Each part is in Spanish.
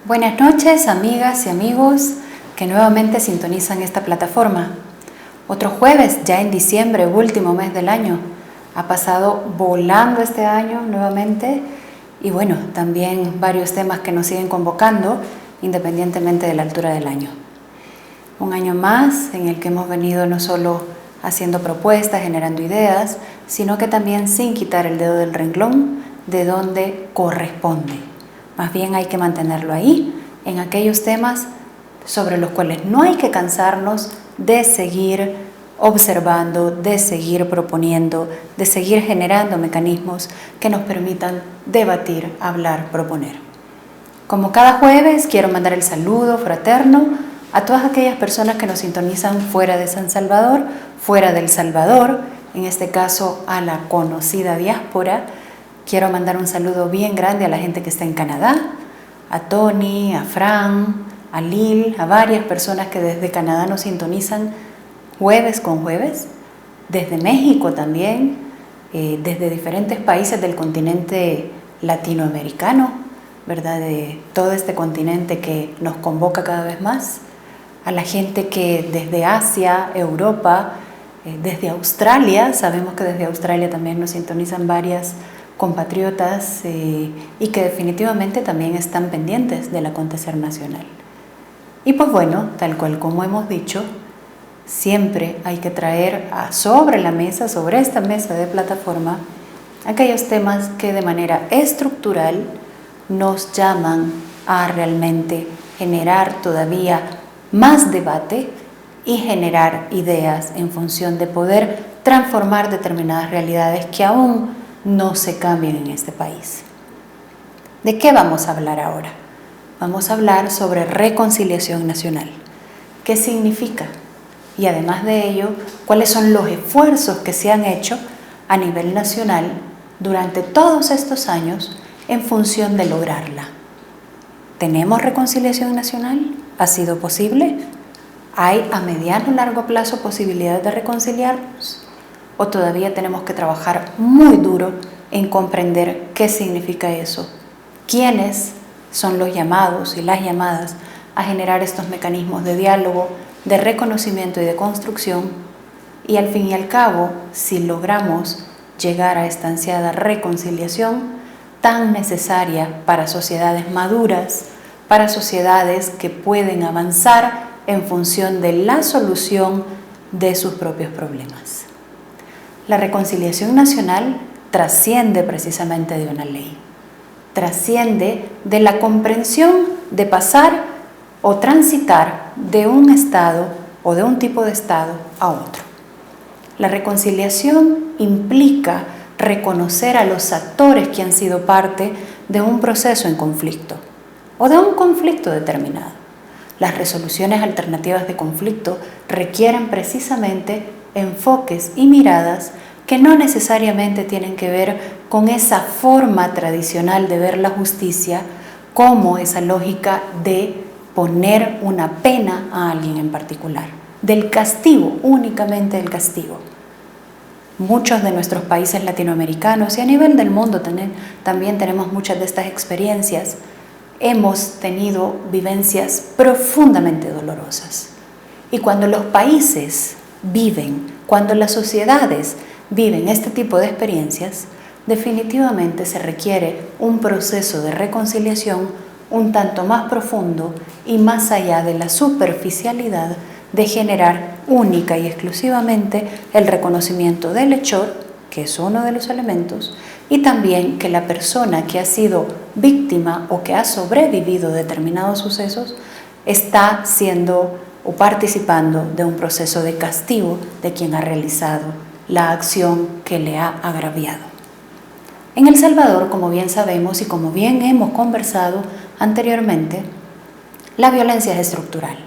Buenas noches, amigas y amigos que nuevamente sintonizan esta plataforma. Otro jueves, ya en diciembre, último mes del año. Ha pasado volando este año nuevamente y bueno, también varios temas que nos siguen convocando independientemente de la altura del año. Un año más en el que hemos venido no solo haciendo propuestas, generando ideas, sino que también sin quitar el dedo del renglón de donde corresponde. Más bien hay que mantenerlo ahí, en aquellos temas sobre los cuales no hay que cansarnos de seguir observando, de seguir proponiendo, de seguir generando mecanismos que nos permitan debatir, hablar, proponer. Como cada jueves, quiero mandar el saludo fraterno a todas aquellas personas que nos sintonizan fuera de San Salvador, fuera del Salvador, en este caso a la conocida diáspora. Quiero mandar un saludo bien grande a la gente que está en Canadá, a Tony, a Fran, a Lil, a varias personas que desde Canadá nos sintonizan jueves con jueves, desde México también, desde diferentes países del continente latinoamericano, ¿verdad? De todo este continente que nos convoca cada vez más, a la gente que desde Asia, Europa, desde Australia, sabemos que desde Australia también nos sintonizan varias compatriotas y que definitivamente también están pendientes del acontecer nacional. Y pues bueno, tal cual como hemos dicho, siempre hay que traer sobre la mesa, sobre esta mesa de plataforma, aquellos temas que de manera estructural nos llaman a realmente generar todavía más debate y generar ideas en función de poder transformar determinadas realidades que aún no se cambian en este país. ¿De qué vamos a hablar ahora? Vamos a hablar sobre reconciliación nacional. ¿Qué significa? Y además de ello, ¿cuáles son los esfuerzos que se han hecho a nivel nacional durante todos estos años en función de lograrla? ¿Tenemos reconciliación nacional? ¿Ha sido posible? ¿Hay a mediano o largo plazo posibilidad de reconciliarnos? ¿O todavía tenemos que trabajar muy duro en comprender qué significa eso? ¿Quiénes son los llamados y las llamadas a generar estos mecanismos de diálogo, de reconocimiento y de construcción? Y al fin y al cabo, si logramos llegar a esta ansiada reconciliación tan necesaria para sociedades maduras, para sociedades que pueden avanzar en función de la solución de sus propios problemas. La reconciliación nacional trasciende precisamente de una ley, trasciende de la comprensión de pasar o transitar de un estado o de un tipo de estado a otro. La reconciliación implica reconocer a los actores que han sido parte de un proceso en conflicto o de un conflicto determinado. Las resoluciones alternativas de conflicto requieren precisamente enfoques y miradas que no necesariamente tienen que ver con esa forma tradicional de ver la justicia, como esa lógica de poner una pena a alguien en particular, del castigo, únicamente del castigo. Muchos de nuestros países latinoamericanos y a nivel del mundo también tenemos muchas de estas experiencias. Hemos tenido vivencias profundamente dolorosas. Y cuando los países viven, cuando las sociedades viven este tipo de experiencias, definitivamente se requiere un proceso de reconciliación un tanto más profundo y más allá de la superficialidad de generar única y exclusivamente el reconocimiento del hechor, que es uno de los elementos, y también que la persona que ha sido víctima o que ha sobrevivido determinados sucesos está siendo o participando de un proceso de castigo de quien ha realizado la acción que le ha agraviado. En El Salvador, como bien sabemos y como bien hemos conversado anteriormente, la violencia es estructural.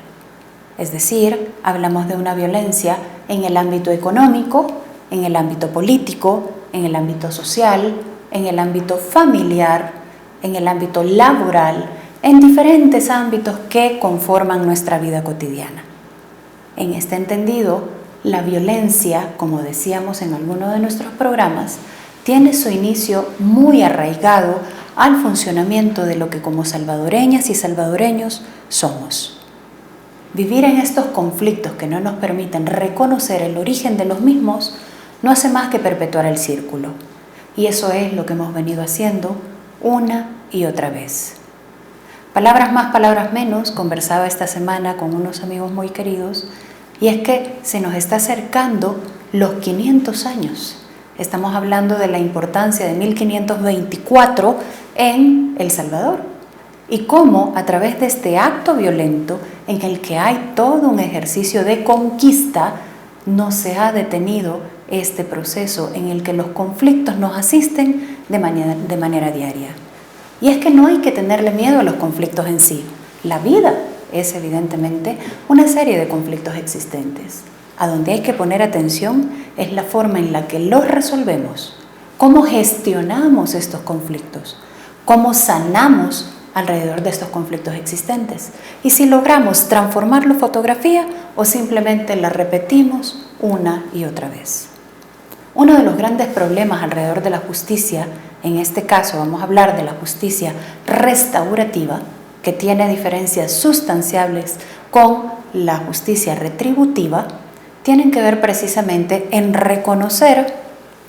Es decir, hablamos de una violencia en el ámbito económico, en el ámbito político, en el ámbito social, en el ámbito familiar, en el ámbito laboral, en diferentes ámbitos que conforman nuestra vida cotidiana. En este entendido, la violencia, como decíamos en alguno de nuestros programas, tiene su inicio muy arraigado al funcionamiento de lo que como salvadoreñas y salvadoreños somos. Vivir en estos conflictos que no nos permiten reconocer el origen de los mismos no hace más que perpetuar el círculo. Y eso es lo que hemos venido haciendo una y otra vez. Palabras más, palabras menos, conversaba esta semana con unos amigos muy queridos, y es que se nos está acercando los 500 años. Estamos hablando de la importancia de 1524 en El Salvador y cómo a través de este acto violento en el que hay todo un ejercicio de conquista, no se ha detenido este proceso en el que los conflictos nos asisten de manera diaria. Y es que no hay que tenerle miedo a los conflictos en sí. La vida es evidentemente una serie de conflictos existentes. A donde hay que poner atención es la forma en la que los resolvemos, cómo gestionamos estos conflictos, cómo sanamos alrededor de estos conflictos existentes y si logramos transformar la fotografía o simplemente la repetimos una y otra vez. Uno de los grandes problemas alrededor de la justicia, en este caso vamos a hablar de la justicia restaurativa, que tiene diferencias sustanciables con la justicia retributiva, tienen que ver precisamente en reconocer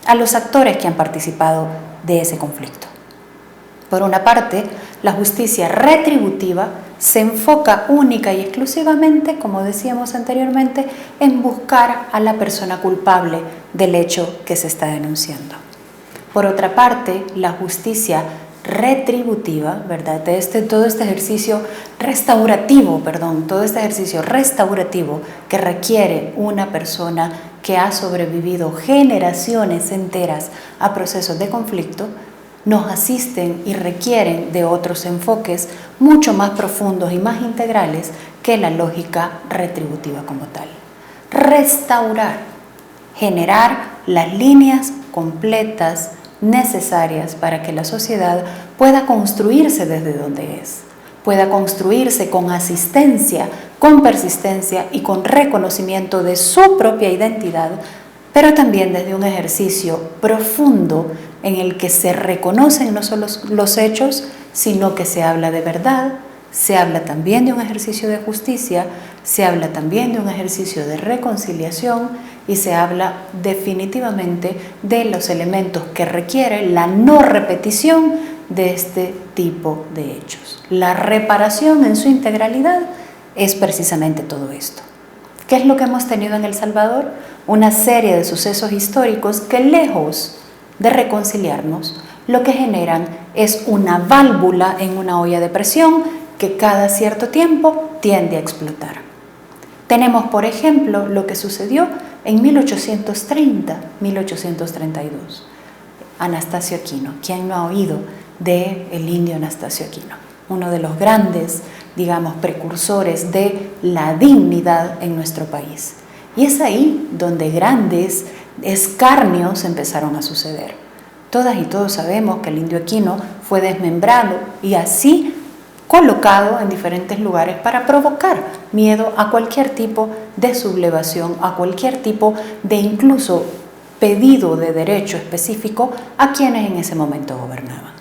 a los actores que han participado de ese conflicto. Por una parte, la justicia retributiva se enfoca única y exclusivamente, como decíamos anteriormente, en buscar a la persona culpable del hecho que se está denunciando. Por otra parte, la justicia retributiva, ¿verdad? Todo este ejercicio restaurativo que requiere una persona que ha sobrevivido generaciones enteras a procesos de conflicto, nos asisten y requieren de otros enfoques mucho más profundos y más integrales que la lógica retributiva como tal. Restaurar, generar las líneas completas necesarias para que la sociedad pueda construirse desde donde es, pueda construirse con asistencia, con persistencia y con reconocimiento de su propia identidad, pero también desde un ejercicio profundo en el que se reconocen no solo los hechos, sino que se habla de verdad, se habla también de un ejercicio de justicia, se habla también de un ejercicio de reconciliación y se habla definitivamente de los elementos que requiere la no repetición de este tipo de hechos. La reparación en su integralidad es precisamente todo esto. ¿Qué es lo que hemos tenido en El Salvador? Una serie de sucesos históricos que, lejos de reconciliarnos, lo que generan es una válvula en una olla de presión que cada cierto tiempo tiende a explotar. Tenemos, por ejemplo, lo que sucedió en 1830, 1832. Anastasio Aquino. ¿Quién no ha oído del indio Anastasio Aquino? Uno de los grandes, precursores de la dignidad en nuestro país. Y es ahí donde grandes escarnios empezaron a suceder. Todas y todos sabemos que el indio Aquino fue desmembrado y así colocado en diferentes lugares para provocar miedo a cualquier tipo de sublevación, a cualquier tipo de incluso pedido de derecho específico a quienes en ese momento gobernaban.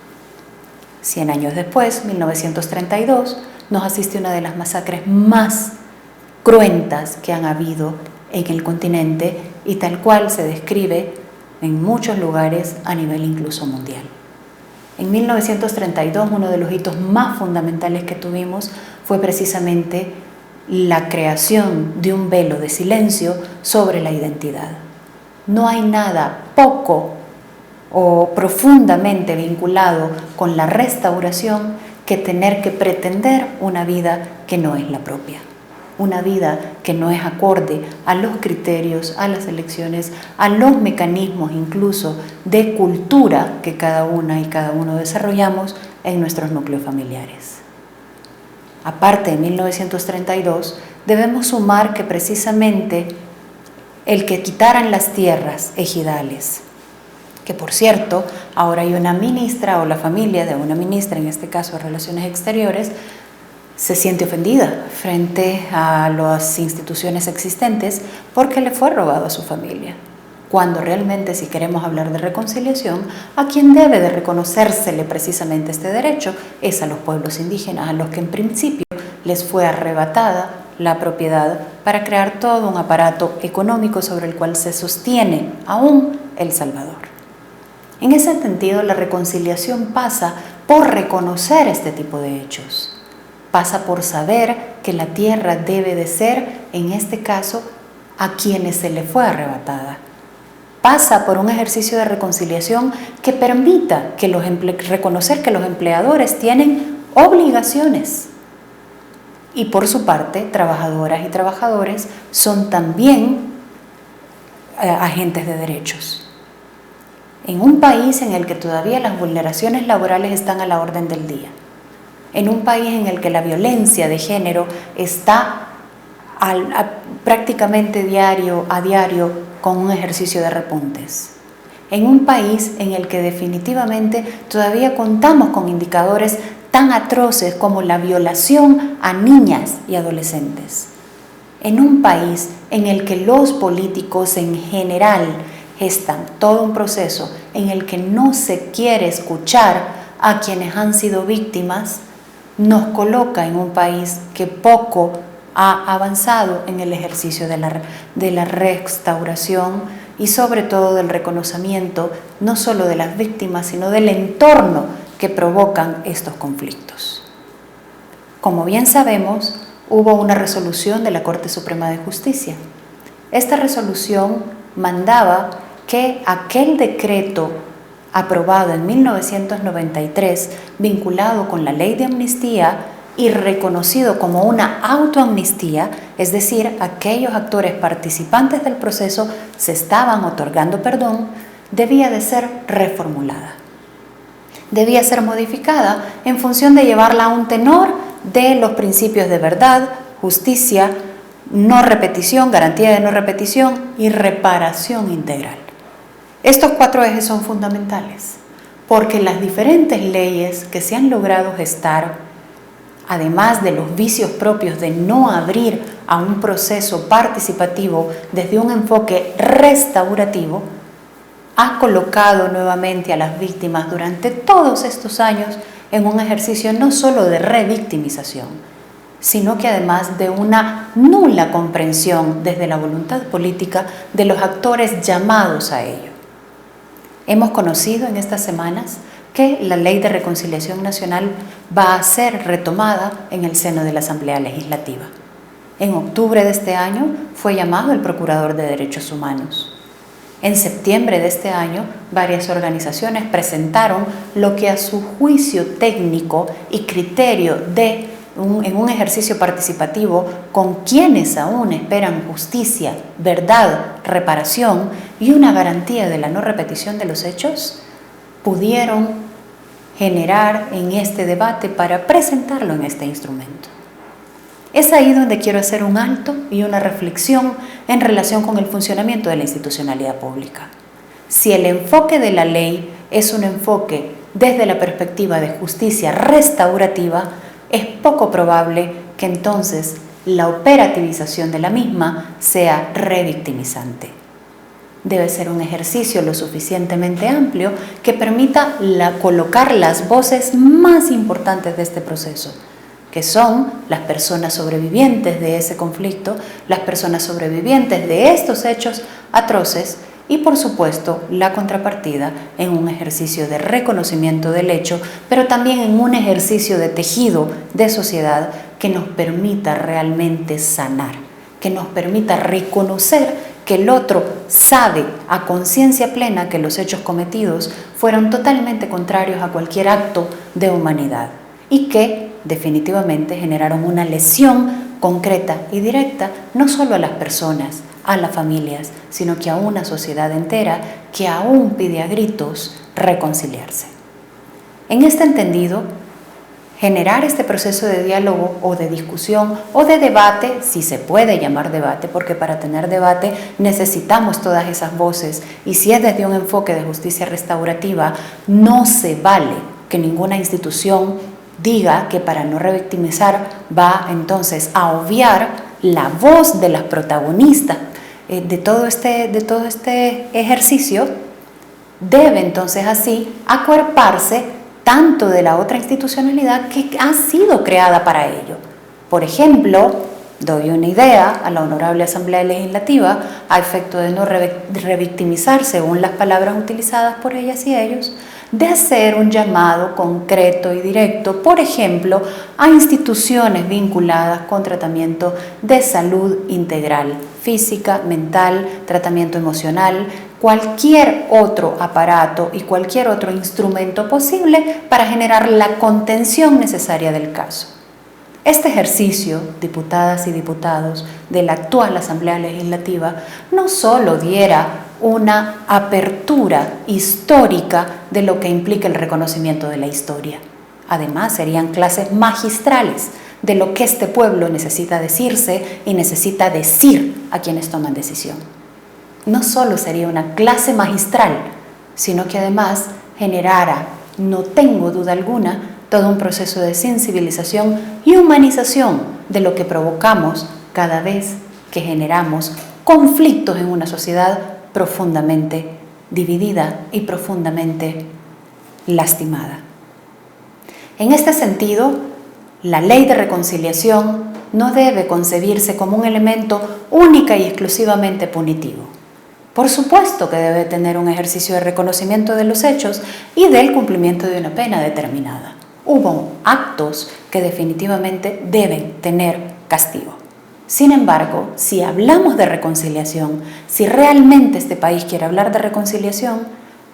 100 años después, 1932, nos asiste una de las masacres más cruentas que han habido en el continente y tal cual se describe en muchos lugares a nivel incluso mundial. En 1932, uno de los hitos más fundamentales que tuvimos fue precisamente la creación de un velo de silencio sobre la identidad. No hay nada poco o profundamente vinculado con la restauración que tener que pretender una vida que no es la propia. Una vida que no es acorde a los criterios, a las elecciones, a los mecanismos incluso de cultura que cada una y cada uno desarrollamos en nuestros núcleos familiares. Aparte de 1932, debemos sumar que precisamente el que quitaran las tierras ejidales, que por cierto, ahora hay una ministra o la familia de una ministra, en este caso de Relaciones Exteriores, se siente ofendida frente a las instituciones existentes porque le fue robado a su familia. cuando realmente, si queremos hablar de reconciliación, a quien debe de reconocérsele precisamente este derecho es a los pueblos indígenas, a los que en principio les fue arrebatada la propiedad para crear todo un aparato económico sobre el cual se sostiene aún El Salvador. En ese sentido, la reconciliación pasa por reconocer este tipo de hechos. Pasa por saber que la tierra debe de ser, en este caso, a quienes se le fue arrebatada. Pasa por un ejercicio de reconciliación que permita reconocer que los empleadores tienen obligaciones. Y por su parte, trabajadoras y trabajadores son también agentes de derechos. En un país en el que todavía las vulneraciones laborales están a la orden del día, en un país en el que la violencia de género está prácticamente diario con un ejercicio de repuntes, en un país en el que definitivamente todavía contamos con indicadores tan atroces como la violación a niñas y adolescentes, en un país en el que los políticos en general gestan todo un proceso en el que no se quiere escuchar a quienes han sido víctimas, nos coloca en un país que poco ha avanzado en el ejercicio de la restauración y sobre todo del reconocimiento no solo de las víctimas, sino del entorno que provocan estos conflictos. Como bien sabemos, hubo una resolución de la Corte Suprema de Justicia. Esta resolución mandaba que aquel decreto aprobado en 1993, vinculado con la ley de amnistía y reconocido como una autoamnistía, es decir, aquellos actores participantes del proceso se estaban otorgando perdón, debía de ser reformulada. Debía ser modificada en función de llevarla a un tenor de los principios de verdad, justicia, no repetición, garantía de no repetición y reparación integral. Estos 4 ejes son fundamentales porque las diferentes leyes que se han logrado gestar, además de los vicios propios de no abrir a un proceso participativo desde un enfoque restaurativo, ha colocado nuevamente a las víctimas durante todos estos años en un ejercicio no solo de revictimización, sino que además de una nula comprensión desde la voluntad política de los actores llamados a ello. Hemos conocido en estas semanas que la Ley de Reconciliación Nacional va a ser retomada en el seno de la Asamblea Legislativa. En octubre de este año fue llamado el Procurador de Derechos Humanos. En septiembre de este año, varias organizaciones presentaron lo que a su juicio técnico y criterio en un ejercicio participativo con quienes aún esperan justicia, verdad, reparación y una garantía de la no repetición de los hechos, pudieron generar en este debate para presentarlo en este instrumento. Es ahí donde quiero hacer un alto y una reflexión en relación con el funcionamiento de la institucionalidad pública. Si el enfoque de la ley es un enfoque desde la perspectiva de justicia restaurativa, es poco probable que entonces la operativización de la misma sea revictimizante. Debe ser un ejercicio lo suficientemente amplio que permita colocar las voces más importantes de este proceso, que son las personas sobrevivientes de ese conflicto, las personas sobrevivientes de estos hechos atroces y, por supuesto, la contrapartida en un ejercicio de reconocimiento del hecho, pero también en un ejercicio de tejido de sociedad que nos permita realmente sanar, que nos permita reconocer que el otro sabe a conciencia plena que los hechos cometidos fueron totalmente contrarios a cualquier acto de humanidad y que definitivamente generaron una lesión concreta y directa no solo a las personas, a las familias, sino que a una sociedad entera que aún pide a gritos reconciliarse. En este entendido, generar este proceso de diálogo o de discusión o de debate, si se puede llamar debate, porque para tener debate necesitamos todas esas voces, y si es desde un enfoque de justicia restaurativa, no se vale que ninguna institución diga que para no revictimizar va entonces a obviar la voz de las protagonistas de todo este ejercicio, debe entonces así acuerparse tanto de la otra institucionalidad que ha sido creada para ello. Por ejemplo, doy una idea a la Honorable Asamblea Legislativa a efecto de no revictimizar, según las palabras utilizadas por ellas y ellos, de hacer un llamado concreto y directo, por ejemplo, a instituciones vinculadas con tratamiento de salud integral, física, mental, tratamiento emocional, cualquier otro aparato y cualquier otro instrumento posible para generar la contención necesaria del caso. Este ejercicio, diputadas y diputados, de la actual Asamblea Legislativa, no solo diera una apertura histórica de lo que implica el reconocimiento de la historia. Además, serían clases magistrales de lo que este pueblo necesita decirse y necesita decir a quienes toman decisión. No solo sería una clase magistral, sino que además generara, no tengo duda alguna, todo un proceso de sensibilización y humanización de lo que provocamos cada vez que generamos conflictos en una sociedad profundamente dividida y profundamente lastimada. En este sentido, la ley de reconciliación no debe concebirse como un elemento única y exclusivamente punitivo. Por supuesto que debe tener un ejercicio de reconocimiento de los hechos y del cumplimiento de una pena determinada. Hubo actos que definitivamente deben tener castigo. Sin embargo, si hablamos de reconciliación, si realmente este país quiere hablar de reconciliación,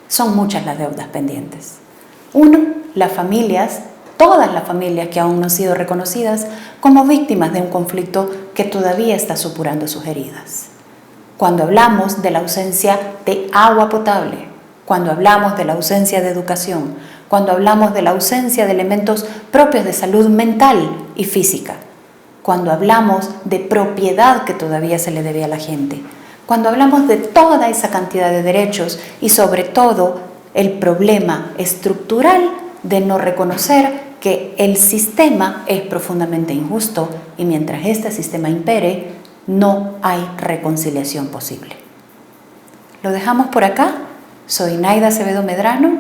son muchas las deudas pendientes. Uno, las familias, todas las familias que aún no han sido reconocidas como víctimas de un conflicto que todavía está supurando sus heridas. Cuando hablamos de la ausencia de agua potable, cuando hablamos de la ausencia de educación, cuando hablamos de la ausencia de elementos propios de salud mental y física, cuando hablamos de propiedad que todavía se le debe a la gente, cuando hablamos de toda esa cantidad de derechos y sobre todo el problema estructural de no reconocer que el sistema es profundamente injusto y mientras este sistema impere, no hay reconciliación posible. Lo dejamos por acá. Soy Naida Acevedo Medrano.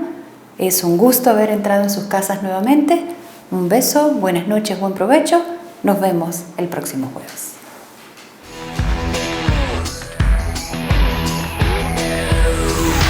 Es un gusto haber entrado en sus casas nuevamente. Un beso, buenas noches, buen provecho. Nos vemos el próximo jueves.